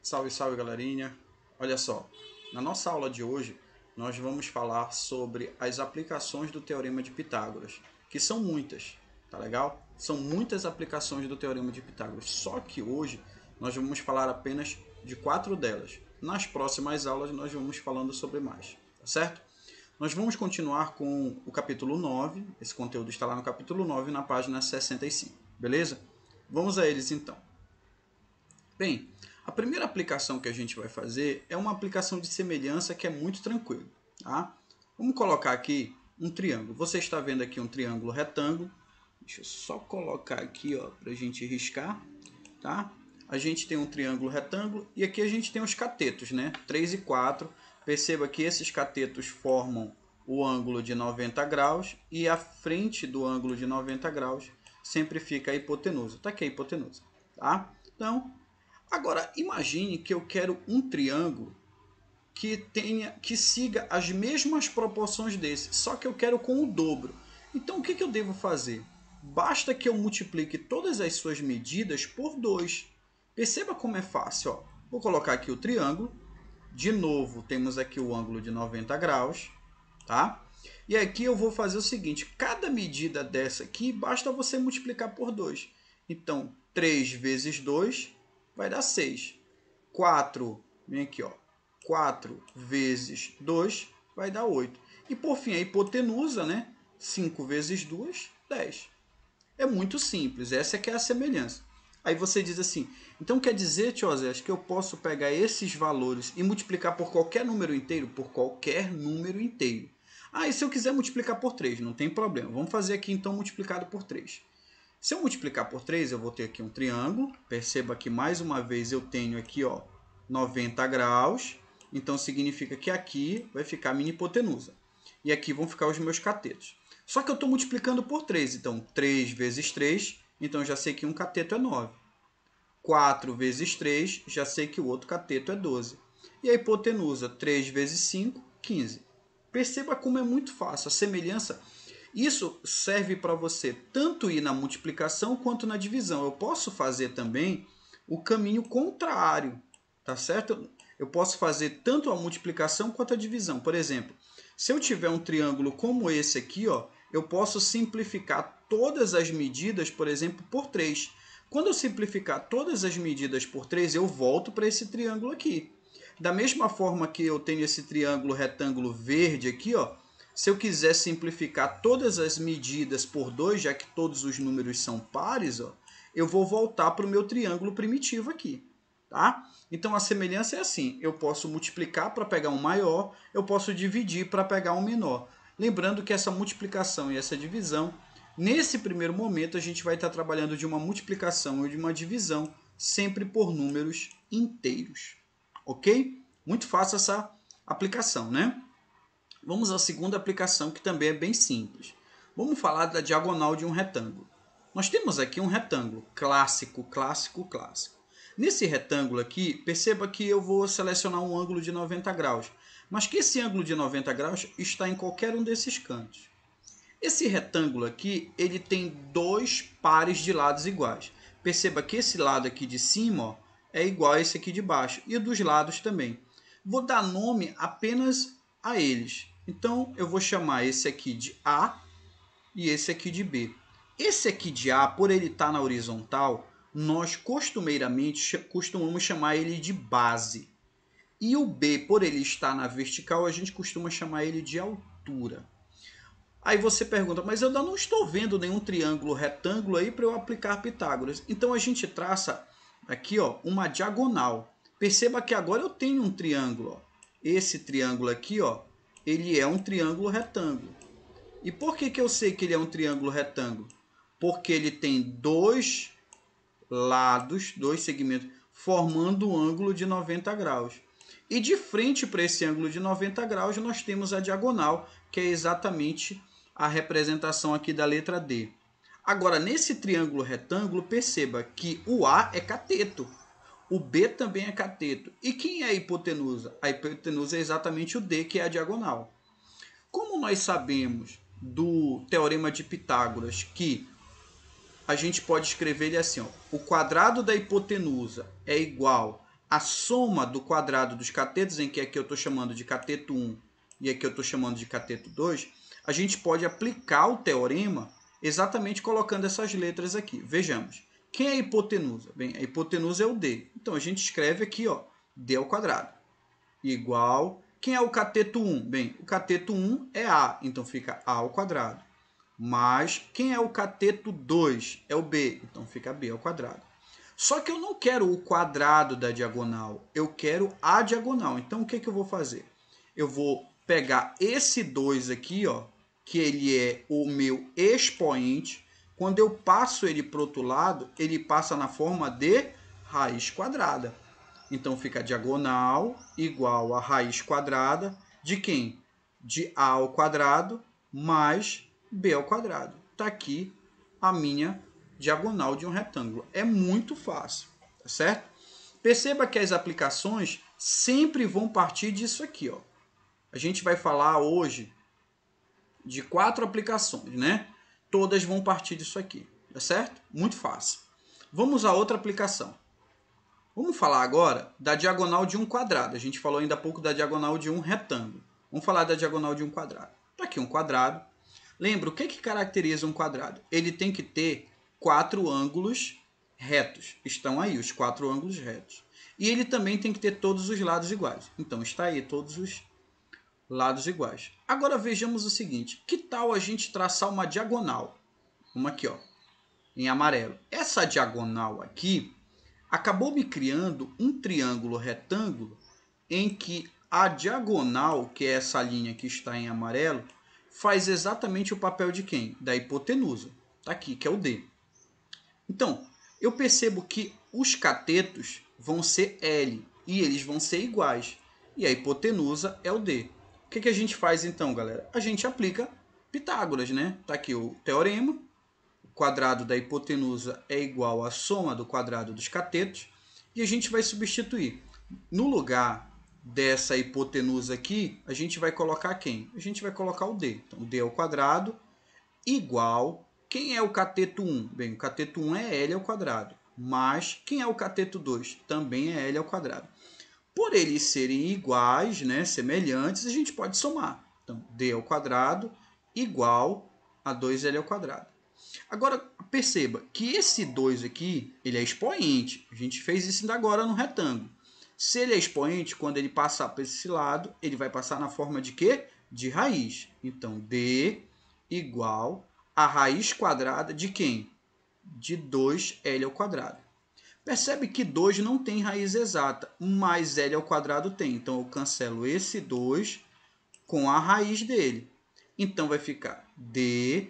Salve, salve, galerinha! Olha só, na nossa aula de hoje nós vamos falar sobre as aplicações do Teorema de Pitágoras, que são muitas, tá legal? São muitas aplicações do Teorema de Pitágoras, só que hoje nós vamos falar apenas de 4 delas. Nas próximas aulas nós vamos falando sobre mais, tá certo? Nós vamos continuar com o capítulo 9, esse conteúdo está lá no capítulo 9, na página 65, beleza? Vamos a eles então. Bem, a primeira aplicação que a gente vai fazer é uma aplicação de semelhança que é muito tranquilo. Tá? Vamos colocar aqui um triângulo. Você está vendo aqui um triângulo retângulo. Deixa eu só colocar aqui para a gente riscar. Tá? A gente tem um triângulo retângulo e aqui a gente tem os catetos, né? 3 e 4. Perceba que esses catetos formam o ângulo de 90 graus e a frente do ângulo de 90 graus sempre fica a hipotenusa. Está aqui a hipotenusa. Tá? Então, agora, imagine que eu quero um triângulo que siga as mesmas proporções desse, só que eu quero com o dobro. Então, o que eu devo fazer? Basta que eu multiplique todas as suas medidas por 2. Perceba como é fácil. Ó. Vou colocar aqui o triângulo. De novo, temos aqui o ângulo de 90 graus. Tá? E aqui eu vou fazer o seguinte. Cada medida dessa aqui, basta você multiplicar por 2. Então, 3 vezes 2... vai dar 6. 4, vem aqui, ó. 4 vezes 2 vai dar 8. E por fim, a hipotenusa, né? 5 vezes 2, 10. É muito simples, essa que é a semelhança. Aí você diz assim, então quer dizer, tio Osés, que eu posso pegar esses valores e multiplicar por qualquer número inteiro? Por qualquer número inteiro. Ah, e se eu quiser multiplicar por 3? Não tem problema. Vamos fazer aqui então multiplicado por 3. Se eu multiplicar por 3, eu vou ter aqui um triângulo. Perceba que mais uma vez eu tenho aqui 90 graus. Então significa que aqui vai ficar a minha hipotenusa. E aqui vão ficar os meus catetos. Só que eu estou multiplicando por 3. Então 3 vezes 3, então eu já sei que um cateto é 9. 4 vezes 3, já sei que o outro cateto é 12. E a hipotenusa, 3 vezes 5, 15. Perceba como é muito fácil. A semelhança... isso serve para você tanto ir na multiplicação quanto na divisão. Eu posso fazer também o caminho contrário, tá certo? Eu posso fazer tanto a multiplicação quanto a divisão. Por exemplo, se eu tiver um triângulo como esse aqui, eu posso simplificar todas as medidas, por exemplo, por 3. Quando eu simplificar todas as medidas por 3, eu volto para esse triângulo aqui. Da mesma forma que eu tenho esse triângulo retângulo verde aqui, se eu quiser simplificar todas as medidas por 2, já que todos os números são pares, eu vou voltar para o meu triângulo primitivo aqui. Tá? Então a semelhança é assim, eu posso multiplicar para pegar um maior, eu posso dividir para pegar um menor. Lembrando que essa multiplicação e essa divisão, nesse primeiro momento a gente vai estar trabalhando de uma multiplicação ou de uma divisão, sempre por números inteiros. Ok? Muito fácil essa aplicação, né? Vamos à segunda aplicação, que também é bem simples. Vamos falar da diagonal de um retângulo. Nós temos aqui um retângulo clássico, clássico, clássico. Nesse retângulo aqui, perceba que eu vou selecionar um ângulo de 90 graus, mas que esse ângulo de 90 graus está em qualquer um desses cantos. Esse retângulo aqui, ele tem 2 pares de lados iguais. Perceba que esse lado aqui de cima é igual a esse aqui de baixo, e o dos lados também. Vou dar nome apenas a eles. Então, eu vou chamar esse aqui de A e esse aqui de B. Esse aqui de A, por ele estar na horizontal, nós costumeiramente costumamos chamar ele de base. E o B, por ele estar na vertical, a gente costuma chamar ele de altura. Aí você pergunta, mas eu ainda não estou vendo nenhum triângulo retângulo aí para eu aplicar Pitágoras. Então a gente traça aqui uma diagonal. Perceba que agora eu tenho um triângulo. Esse triângulo aqui, ele é um triângulo retângulo. E por que eu sei que ele é um triângulo retângulo? Porque ele tem 2 lados, 2 segmentos, formando um ângulo de 90 graus. E de frente para esse ângulo de 90 graus, nós temos a diagonal, que é exatamente a representação aqui da letra D. Agora, nesse triângulo retângulo, perceba que o A é cateto. O B também é cateto. E quem é a hipotenusa? A hipotenusa é exatamente o D, que é a diagonal. Como nós sabemos do Teorema de Pitágoras que a gente pode escrever ele assim, o quadrado da hipotenusa é igual a soma do quadrado dos catetos, em que aqui eu estou chamando de cateto 1 e aqui eu estou chamando de cateto 2, a gente pode aplicar o teorema exatamente colocando essas letras aqui. Vejamos. Quem é a hipotenusa? Bem, a hipotenusa é o D. Então, a gente escreve aqui, ó, D ao quadrado. Igual. Quem é o cateto 1? Bem, o cateto 1 é A. Então, fica A ao quadrado. Mas, quem é o cateto 2? É o B. Então, fica B ao quadrado. Só que eu não quero o quadrado da diagonal. Eu quero a diagonal. Então, o que eu vou fazer? Eu vou pegar esse 2 aqui, ó, que ele é o meu expoente. Quando eu passo ele para o outro lado, ele passa na forma de raiz quadrada. Então, fica diagonal igual a raiz quadrada de quem? De A ao quadrado mais B ao quadrado. Está aqui a minha diagonal de um retângulo. É muito fácil, tá certo? Perceba que as aplicações sempre vão partir disso aqui, ó. A gente vai falar hoje de 4 aplicações, né? Todas vão partir disso aqui, tá certo? Muito fácil. Vamos a outra aplicação. Vamos falar agora da diagonal de um quadrado. A gente falou ainda há pouco da diagonal de um retângulo. Vamos falar da diagonal de um quadrado. Está aqui um quadrado. Lembra, o que caracteriza um quadrado? Ele tem que ter 4 ângulos retos. Estão aí os 4 ângulos retos. E ele também tem que ter todos os lados iguais. Então, está aí todos os lados iguais. Agora vejamos o seguinte. Que tal a gente traçar uma diagonal? Uma aqui, ó, em amarelo. Essa diagonal aqui acabou me criando um triângulo retângulo em que a diagonal, que é essa linha que está em amarelo, faz exatamente o papel de quem? Da hipotenusa. Está aqui, que é o D. Então, eu percebo que os catetos vão ser L e eles vão ser iguais. E a hipotenusa é o D. O que a gente faz então, galera? A gente aplica Pitágoras, né? Está aqui o teorema. O quadrado da hipotenusa é igual à soma do quadrado dos catetos. E a gente vai substituir. No lugar dessa hipotenusa aqui, a gente vai colocar quem? A gente vai colocar o D. Então, D ao quadrado igual... Quem é o cateto 1? Bem, o cateto 1 é L ao quadrado. Mas quem é o cateto 2? Também é L ao quadrado. Por eles serem iguais, né, semelhantes, a gente pode somar. Então, D ao quadrado igual a 2L ao quadrado. Agora, perceba que esse 2 aqui, ele é expoente. A gente fez isso ainda agora no retângulo. Se ele é expoente, quando ele passar para esse lado, ele vai passar na forma de quê? De raiz. Então, D igual a raiz quadrada de quem? De 2L ao quadrado. Percebe que 2 não tem raiz exata, mas L ao quadrado tem. Então, eu cancelo esse 2 com a raiz dele. Então, vai ficar D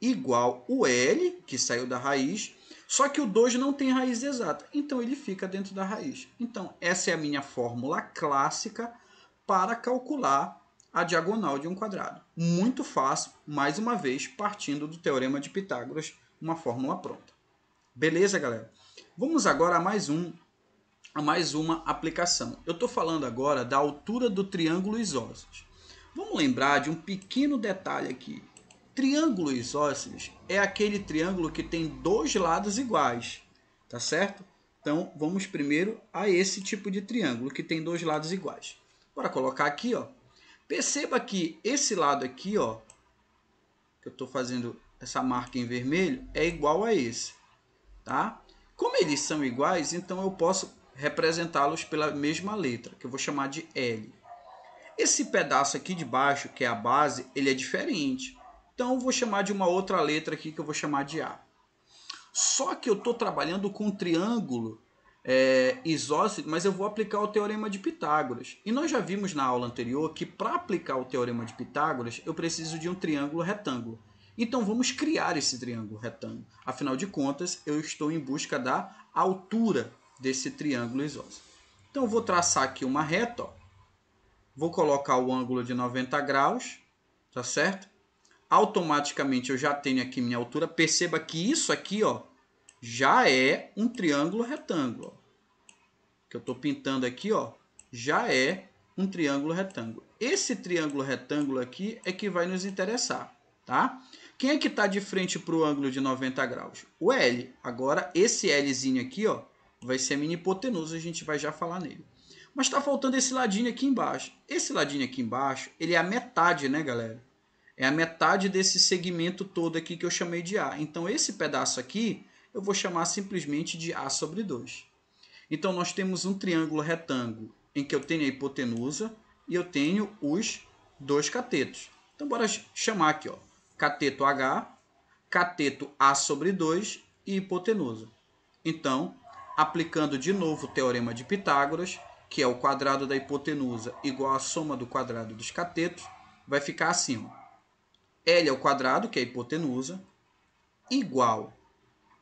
igual o L, que saiu da raiz, só que o 2 não tem raiz exata. Então, ele fica dentro da raiz. Então, essa é a minha fórmula clássica para calcular a diagonal de um quadrado. Muito fácil, mais uma vez, partindo do Teorema de Pitágoras, uma fórmula pronta. Beleza, galera? Vamos agora a mais uma aplicação. Eu estou falando agora da altura do triângulo isósceles. Vamos lembrar de um pequeno detalhe aqui. Triângulo isósceles é aquele triângulo que tem 2 lados iguais, tá certo? Então, vamos primeiro a esse tipo de triângulo que tem 2 lados iguais. Bora colocar aqui, ó. Perceba que esse lado aqui, ó, que eu estou fazendo essa marca em vermelho, é igual a esse, tá? Como eles são iguais, então eu posso representá-los pela mesma letra, que eu vou chamar de L. Esse pedaço aqui de baixo, que é a base, ele é diferente. Então eu vou chamar de uma outra letra aqui, que eu vou chamar de A. Só que eu estou trabalhando com um triângulo isósceles, mas eu vou aplicar o Teorema de Pitágoras. E nós já vimos na aula anterior que para aplicar o Teorema de Pitágoras, eu preciso de um triângulo retângulo. Então vamos criar esse triângulo retângulo. Afinal de contas, eu estou em busca da altura desse triângulo isósceles. Então eu vou traçar aqui uma reta, ó. Vou colocar o ângulo de 90 graus, tá certo? Automaticamente eu já tenho aqui minha altura. Perceba que isso aqui, ó, já é um triângulo retângulo. Ó. Que eu estou pintando aqui, ó, já é um triângulo retângulo. Esse triângulo retângulo aqui é que vai nos interessar, tá? Quem é que está de frente para o ângulo de 90 graus? O L. Agora, esse Lzinho aqui, ó, vai ser a minha hipotenusa, a gente vai já falar nele. Mas está faltando esse ladinho aqui embaixo. Esse ladinho aqui embaixo, ele é a metade, né, galera? É a metade desse segmento todo aqui que eu chamei de A. Então, esse pedaço aqui, eu vou chamar simplesmente de A sobre 2. Então, nós temos um triângulo retângulo em que eu tenho a hipotenusa e eu tenho os dois catetos. Então, bora chamar aqui, ó, cateto H, cateto A sobre 2 e hipotenusa. Então, aplicando de novo o teorema de Pitágoras, que é o quadrado da hipotenusa igual à soma do quadrado dos catetos, vai ficar assim, ó. L ao quadrado, que é a hipotenusa, igual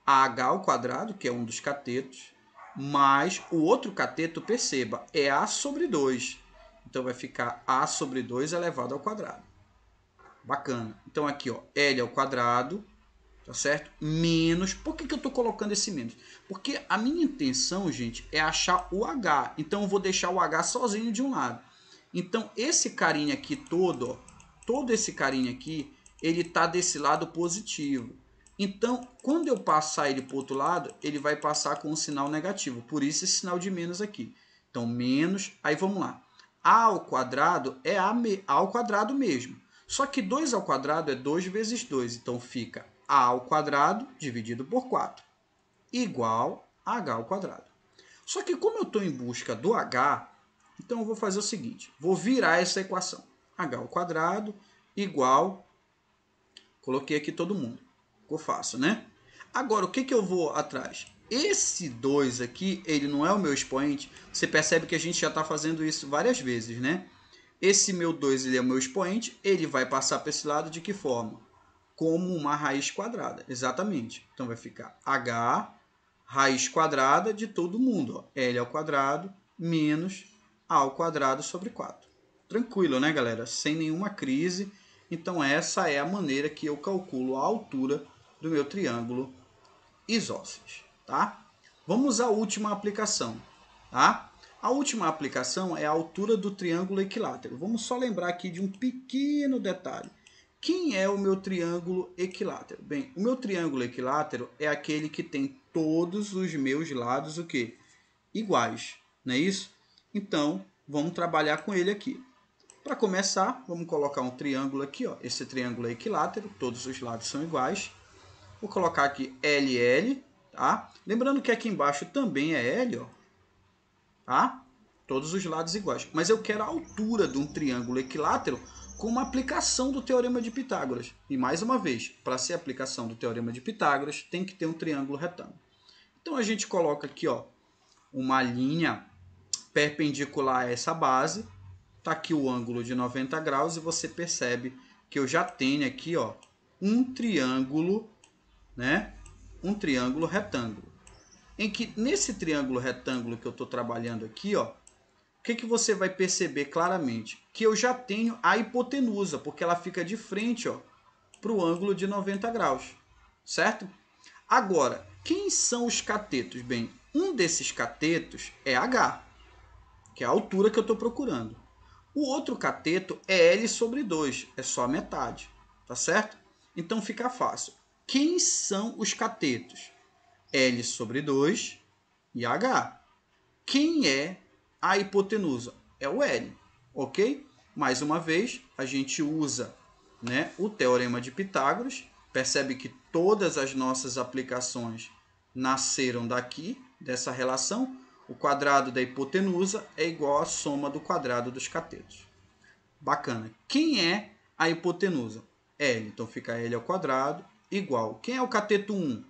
a H ao quadrado, que é um dos catetos, mais o outro cateto, perceba, é A sobre 2. Então, vai ficar A sobre 2 elevado ao quadrado. Bacana. Então, aqui, ó, L ao quadrado, tá certo? Menos. Por que eu estou colocando esse menos? Porque a minha intenção, gente, é achar o H. Então, eu vou deixar o H sozinho de um lado. Então, esse carinha aqui todo, ó, todo esse carinha aqui, ele está desse lado positivo. Então, quando eu passar ele para o outro lado, ele vai passar com um sinal negativo. Por isso, esse sinal de menos aqui. Então, menos. Aí, vamos lá. A ao quadrado é A ao quadrado mesmo. Só que 2 ao quadrado é 2 vezes 2. Então, fica A ao quadrado dividido por 4. Igual a H ao quadrado. Só que como eu estou em busca do H, então eu vou fazer o seguinte. Vou virar essa equação. H ao quadrado igual... Coloquei aqui todo mundo. Ficou fácil, né? Agora, o que eu vou atrás? Esse 2 aqui, ele não é o meu expoente. Você percebe que a gente já está fazendo isso várias vezes, né? Esse meu 2, ele é o meu expoente. Ele vai passar para esse lado de que forma? Como uma raiz quadrada. Exatamente. Então, vai ficar H, raiz quadrada de todo mundo. Ó. L ao quadrado menos A ao quadrado sobre 4. Tranquilo, né, galera? Sem nenhuma crise. Então, essa é a maneira que eu calculo a altura do meu triângulo isósceles, tá? Vamos à última aplicação, tá? A última aplicação é a altura do triângulo equilátero. Vamos só lembrar aqui de um pequeno detalhe. Quem é o meu triângulo equilátero? Bem, o meu triângulo equilátero é aquele que tem todos os meus lados o quê? Iguais, não é isso? Então, vamos trabalhar com ele aqui. Para começar, vamos colocar um triângulo aqui, ó. Esse triângulo é equilátero, todos os lados são iguais. Vou colocar aqui LL, tá? Lembrando que aqui embaixo também é L, ó. Tá? Todos os lados iguais. Mas eu quero a altura de um triângulo equilátero com uma aplicação do Teorema de Pitágoras. E mais uma vez, para ser aplicação do Teorema de Pitágoras, tem que ter um triângulo retângulo. Então a gente coloca aqui, ó, uma linha perpendicular a essa base. Está aqui o ângulo de 90 graus e você percebe que eu já tenho aqui, ó, um triângulo, né? Um triângulo retângulo. Em que nesse triângulo retângulo que eu estou trabalhando aqui, ó, o que você vai perceber claramente? Que eu já tenho a hipotenusa, porque ela fica de frente, ó, para o ângulo de 90 graus, certo? Agora, quem são os catetos? Bem, um desses catetos é H, que é a altura que eu estou procurando. O outro cateto é L sobre 2, é só a metade, tá certo? Então fica fácil. Quem são os catetos? L sobre 2 e H. Quem é a hipotenusa? É o L, ok? Mais uma vez, a gente usa, né, o Teorema de Pitágoras. Percebe que todas as nossas aplicações nasceram daqui, dessa relação. O quadrado da hipotenusa é igual à soma do quadrado dos catetos. Bacana. Quem é a hipotenusa? L. Então fica L ao quadrado igual. Quem é o cateto 1?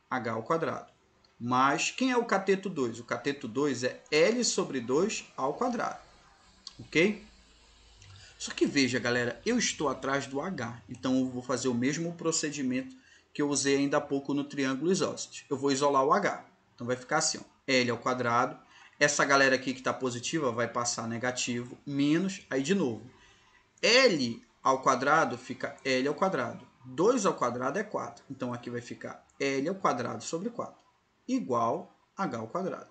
H ao quadrado. Mas quem é o cateto 2? O cateto 2 é L sobre 2 ao quadrado. Ok? Só que veja, galera, eu estou atrás do H. Então eu vou fazer o mesmo procedimento que eu usei ainda há pouco no triângulo isósceles. Eu vou isolar o H. Então vai ficar assim, ó, L ao quadrado. Essa galera aqui que está positiva vai passar negativo, menos, aí de novo. L ao quadrado fica L ao quadrado. 2 ao quadrado é 4. Então aqui vai ficar L ao quadrado sobre 4. Igual a H ao quadrado.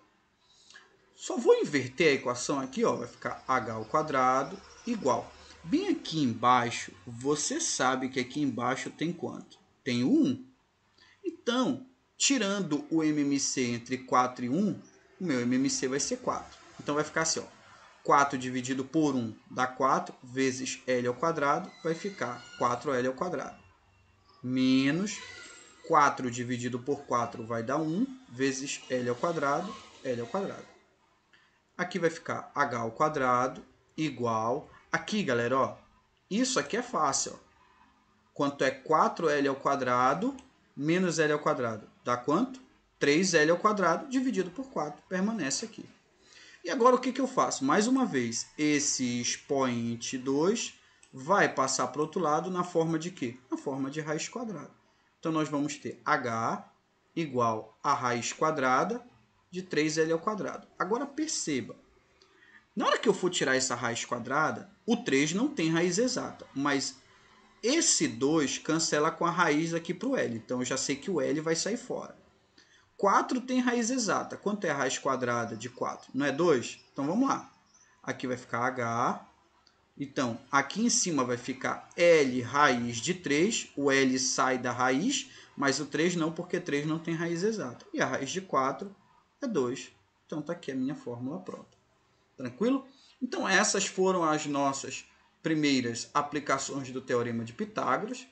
Só vou inverter a equação aqui, ó, vai ficar H ao quadrado igual. Bem aqui embaixo, você sabe que aqui embaixo tem quanto? Tem o 1. Então, tirando o MMC entre 4 e 1, o meu MMC vai ser 4. Então vai ficar assim, ó. 4 dividido por 1 dá 4, vezes L ao quadrado, vai ficar 4L ao quadrado. Menos 4 dividido por 4 vai dar 1, vezes L ao quadrado, L ao quadrado. Aqui vai ficar H ao quadrado, igual... Aqui, galera, ó, isso aqui é fácil, ó. Quanto é 4L ao quadrado menos L ao quadrado? Dá quanto? 3L ao quadrado dividido por 4. Permanece aqui. E agora o que eu faço? Mais uma vez, esse expoente 2 vai passar para o outro lado na forma de quê? Na forma de raiz quadrada. Então, nós vamos ter H igual a raiz quadrada de 3L ao quadrado. Agora, perceba. Na hora que eu for tirar essa raiz quadrada, o 3 não tem raiz exata, mas esse 2 cancela com a raiz aqui para o L. Então, eu já sei que o L vai sair fora. 4 tem raiz exata. Quanto é a raiz quadrada de 4? Não é 2? Então, vamos lá. Aqui vai ficar H. Então, aqui em cima vai ficar L raiz de 3. O L sai da raiz, mas o 3 não, porque 3 não tem raiz exata. E a raiz de 4 é 2. Então, está aqui a minha fórmula pronta. Tranquilo? Então, essas foram as nossas primeiras aplicações do Teorema de Pitágoras.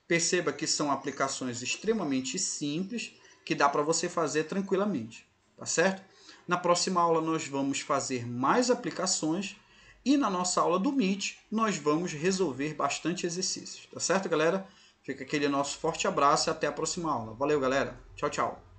Perceba que são aplicações extremamente simples, que dá para você fazer tranquilamente, tá certo? Na próxima aula nós vamos fazer mais aplicações e na nossa aula do Meet nós vamos resolver bastante exercícios, tá certo, galera? Fica aquele nosso forte abraço e até a próxima aula. Valeu, galera. Tchau, tchau.